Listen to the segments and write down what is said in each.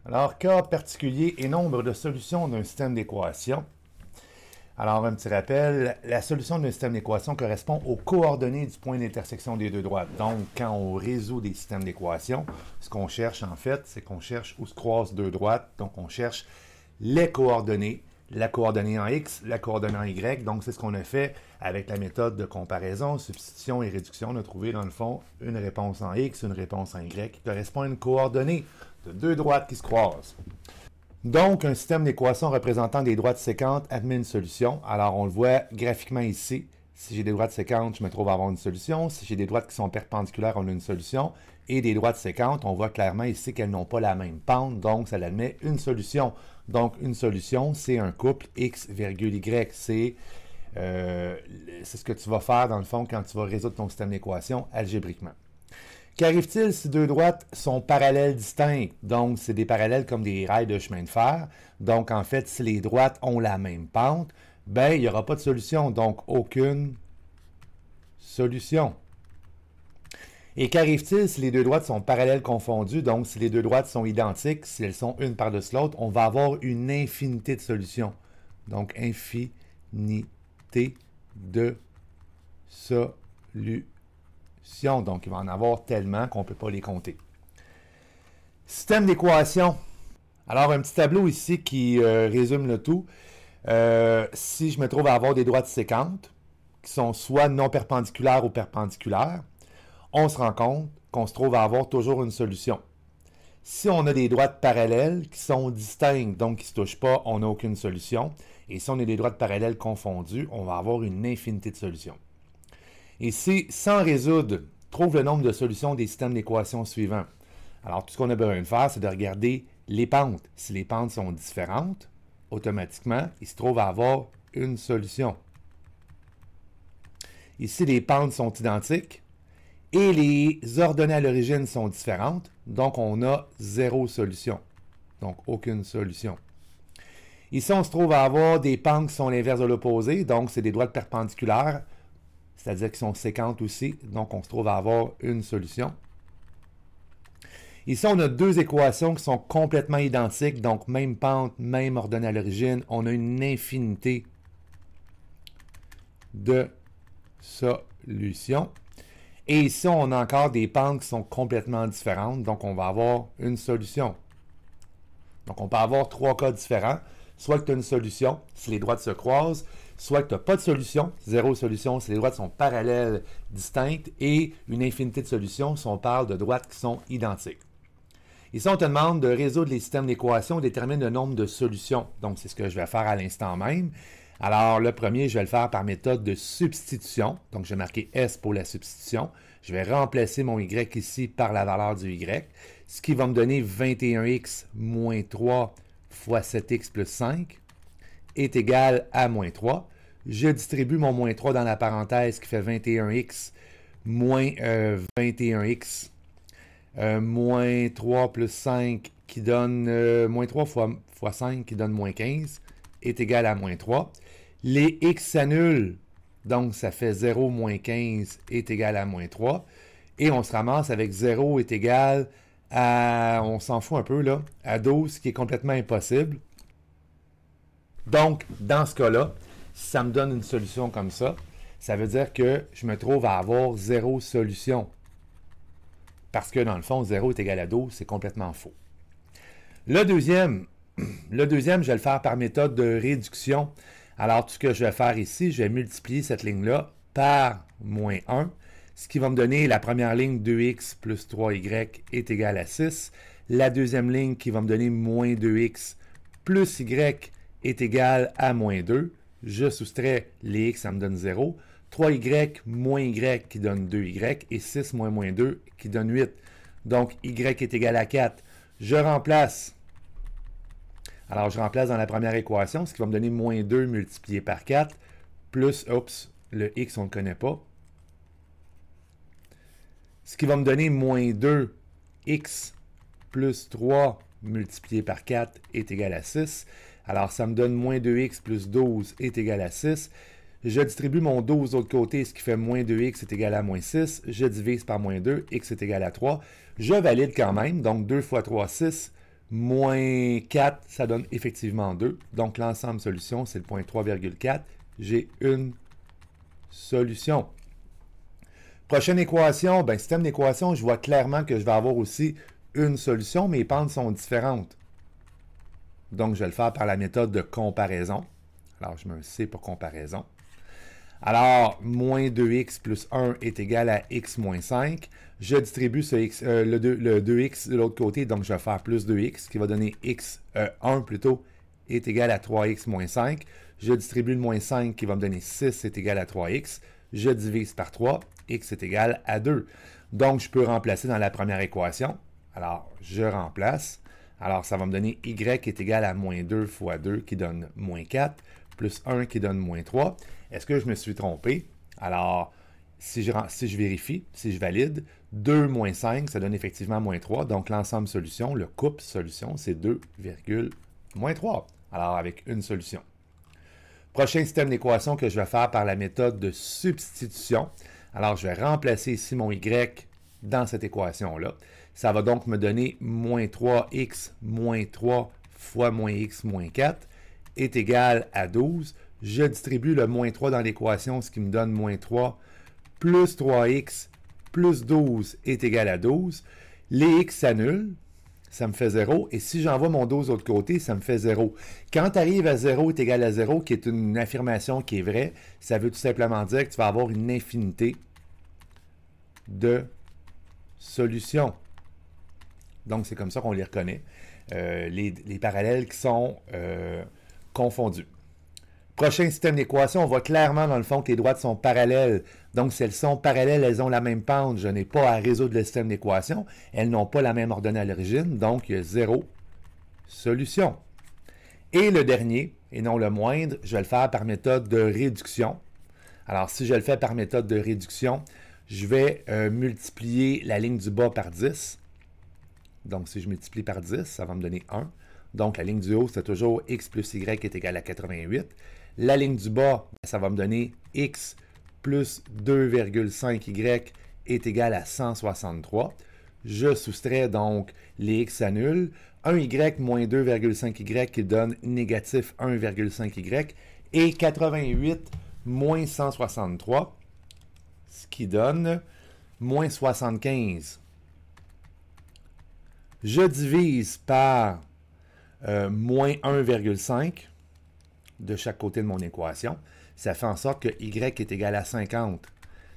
Alors, cas particulier et nombre de solutions d'un système d'équation. Alors, un petit rappel, la solution d'un système d'équation correspond aux coordonnées du point d'intersection des deux droites. Donc, quand on résout des systèmes d'équations, ce qu'on cherche en fait, c'est qu'on cherche où se croisent deux droites. Donc, on cherche les coordonnées, la coordonnée en X, la coordonnée en Y. Donc, c'est ce qu'on a fait avec la méthode de comparaison, substitution et réduction. On a trouvé, dans le fond, une réponse en X, une réponse en Y qui correspond à une coordonnée de deux droites qui se croisent. Donc, un système d'équations représentant des droites séquentes admet une solution. Alors, on le voit graphiquement ici. Si j'ai des droites séquentes, je me trouve à avoir une solution. Si j'ai des droites qui sont perpendiculaires, on a une solution. Et des droites séquentes, on voit clairement ici qu'elles n'ont pas la même pente, donc ça admet une solution. Donc, une solution, c'est un couple X, Y. C'est ce que tu vas faire, dans le fond, quand tu vas résoudre ton système d'équations algébriquement. Qu'arrive-t-il si deux droites sont parallèles distinctes? Donc, c'est des parallèles comme des rails de chemin de fer. Donc, en fait, si les droites ont la même pente, ben, il n'y aura pas de solution. Donc, aucune solution. Et qu'arrive-t-il si les deux droites sont parallèles confondues? Donc, si les deux droites sont identiques, si elles sont une par-dessus l'autre, on va avoir une infinité de solutions. Donc, infinité de solutions. Donc, il va en avoir tellement qu'on ne peut pas les compter. Système d'équation. Alors, un petit tableau ici qui résume le tout. Si je me trouve à avoir des droites séquentes, qui sont soit non perpendiculaires ou perpendiculaires, on se rend compte qu'on se trouve à avoir toujours une solution. Si on a des droites parallèles qui sont distinctes, donc qui ne se touchent pas, on n'a aucune solution. Et si on a des droites parallèles confondues, on va avoir une infinité de solutions. Ici, sans résoudre, trouve le nombre de solutions des systèmes d'équations suivants. Alors, tout ce qu'on a besoin de faire, c'est de regarder les pentes. Si les pentes sont différentes, automatiquement, il se trouve à avoir une solution. Ici, les pentes sont identiques et les ordonnées à l'origine sont différentes, donc on a zéro solution. Donc, aucune solution. Ici, on se trouve à avoir des pentes qui sont l'inverse de l'opposé, donc c'est des droites perpendiculaires, c'est-à-dire qu'ils sont séquentes aussi, donc on se trouve à avoir une solution. Ici, on a deux équations qui sont complètement identiques, donc même pente, même ordonnée à l'origine. On a une infinité de solutions. Et ici, on a encore des pentes qui sont complètement différentes, donc on va avoir une solution. Donc, on peut avoir trois cas différents. Soit que tu as une solution, si les droites se croisent, soit que tu n'as pas de solution, zéro solution si les droites sont parallèles, distinctes, et une infinité de solutions si on parle de droites qui sont identiques. Ici, on te demande de résoudre les systèmes d'équations et déterminer le nombre de solutions. Donc, c'est ce que je vais faire à l'instant même. Alors, le premier, je vais le faire par méthode de substitution. Donc, je vais marquer S pour la substitution. Je vais remplacer mon Y ici par la valeur du Y, ce qui va me donner 21x moins 3 fois 7x plus 5 est égal à moins 3. Je distribue mon moins 3 dans la parenthèse qui fait 21x moins 21x moins 3 plus 5 qui donne moins 3 fois 5 qui donne moins 15 est égal à moins 3. Les x s'annulent, donc ça fait 0 moins 15 est égal à moins 3. Et on se ramasse avec 0 est égal à, on s'en fout un peu là, à 12, qui est complètement impossible. Donc, dans ce cas-là, si ça me donne une solution comme ça, ça veut dire que je me trouve à avoir 0 solution. Parce que dans le fond, 0 est égal à 12, c'est complètement faux. Le deuxième, je vais le faire par méthode de réduction. Alors, tout ce que je vais faire ici, je vais multiplier cette ligne-là par moins 1, ce qui va me donner la première ligne 2x plus 3y est égal à 6. La deuxième ligne qui va me donner moins 2x plus y est égal à moins 2. Je soustrais les x, ça me donne 0. 3y moins y qui donne 2y et 6 moins moins 2 qui donne 8. Donc, y est égal à 4. Je remplace. Alors, je remplace dans la première équation, ce qui va me donner moins 2 multiplié par 4, plus, oups, le x, on ne le connaît pas. Ce qui va me donner moins 2x plus 3 multiplié par 4 est égal à 6. Alors, ça me donne moins 2x plus 12 est égal à 6. Je distribue mon 12 de l'autre côté, ce qui fait moins 2x est égal à moins 6. Je divise par moins 2, x est égal à 3. Je valide quand même, donc 2 fois 3, 6, Moins 4, ça donne effectivement 2. Donc, l'ensemble solution, c'est le point 3,4. J'ai une solution. Prochaine équation, ben, système d'équation, je vois clairement que je vais avoir aussi une solution, mais les pentes sont différentes. Donc, je vais le faire par la méthode de comparaison. Alors, je mets un C pour comparaison. Alors, moins 2x plus 1 est égal à x moins 5. Je distribue le 2x de l'autre côté, donc je vais faire plus 2x, qui va donner 1 plutôt, est égal à 3x moins 5. Je distribue le moins 5, qui va me donner 6 est égal à 3x. Je divise par 3, x est égal à 2. Donc, je peux remplacer dans la première équation. Alors, je remplace. Alors, ça va me donner y est égal à moins 2 fois 2, qui donne moins 4, plus 1 qui donne moins 3. Est-ce que je me suis trompé? Alors, si je vérifie, si je valide, 2 moins 5, ça donne effectivement moins 3. Donc, l'ensemble solution, le couple solution, c'est 2, moins 3. Alors, avec une solution. Prochain système d'équation que je vais faire par la méthode de substitution. Alors, je vais remplacer ici mon y dans cette équation-là. Ça va donc me donner moins 3x moins 3 fois moins x moins 4 est égal à 12. Je distribue le moins 3 dans l'équation, ce qui me donne moins 3 plus 3x plus 12 est égal à 12. Les x s'annulent, ça me fait 0. Et si j'envoie mon 12 de l'autre côté, ça me fait 0. Quand tu arrives à 0 est égal à 0, qui est une affirmation qui est vraie, ça veut tout simplement dire que tu vas avoir une infinité de solutions. Donc, c'est comme ça qu'on les reconnaît, les parallèles qui sont confondus. Prochain système d'équation, on voit clairement dans le fond que les droites sont parallèles. Donc, si elles sont parallèles, elles ont la même pente. Je n'ai pas à résoudre le système d'équation. Elles n'ont pas la même ordonnée à l'origine. Donc, il y a 0 solution. Et le dernier, et non le moindre, je vais le faire par méthode de réduction. Alors, si je le fais par méthode de réduction, je vais multiplier la ligne du bas par 10. Donc, si je multiplie par 10, ça va me donner 1. Donc, la ligne du haut, c'est toujours x plus y est égal à 88. La ligne du bas, ça va me donner x plus 2,5y est égal à 163. Je soustrais donc les x s'annulent. 1y moins 2,5y qui donne négatif 1,5y et 88 moins 163, ce qui donne moins 75. Je divise par moins 1,5 de chaque côté de mon équation. Ça fait en sorte que y est égal à 50.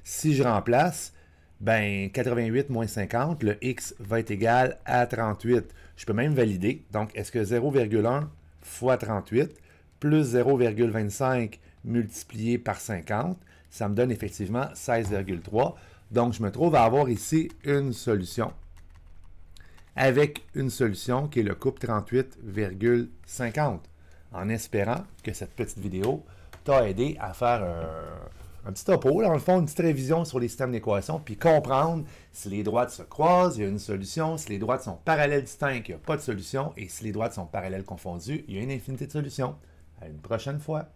Si je remplace, ben 88 moins 50, le x va être égal à 38. Je peux même valider. Donc, est-ce que 0,1 fois 38 plus 0,25 multiplié par 50, ça me donne effectivement 16,3. Donc, je me trouve à avoir ici une solution avec une solution qui est le couple 38,50. En espérant que cette petite vidéo t'a aidé à faire un petit topo, dans le fond, une petite révision sur les systèmes d'équations, puis comprendre si les droites se croisent, il y a une solution, si les droites sont parallèles distinctes, il n'y a pas de solution, et si les droites sont parallèles confondues, il y a une infinité de solutions. À une prochaine fois.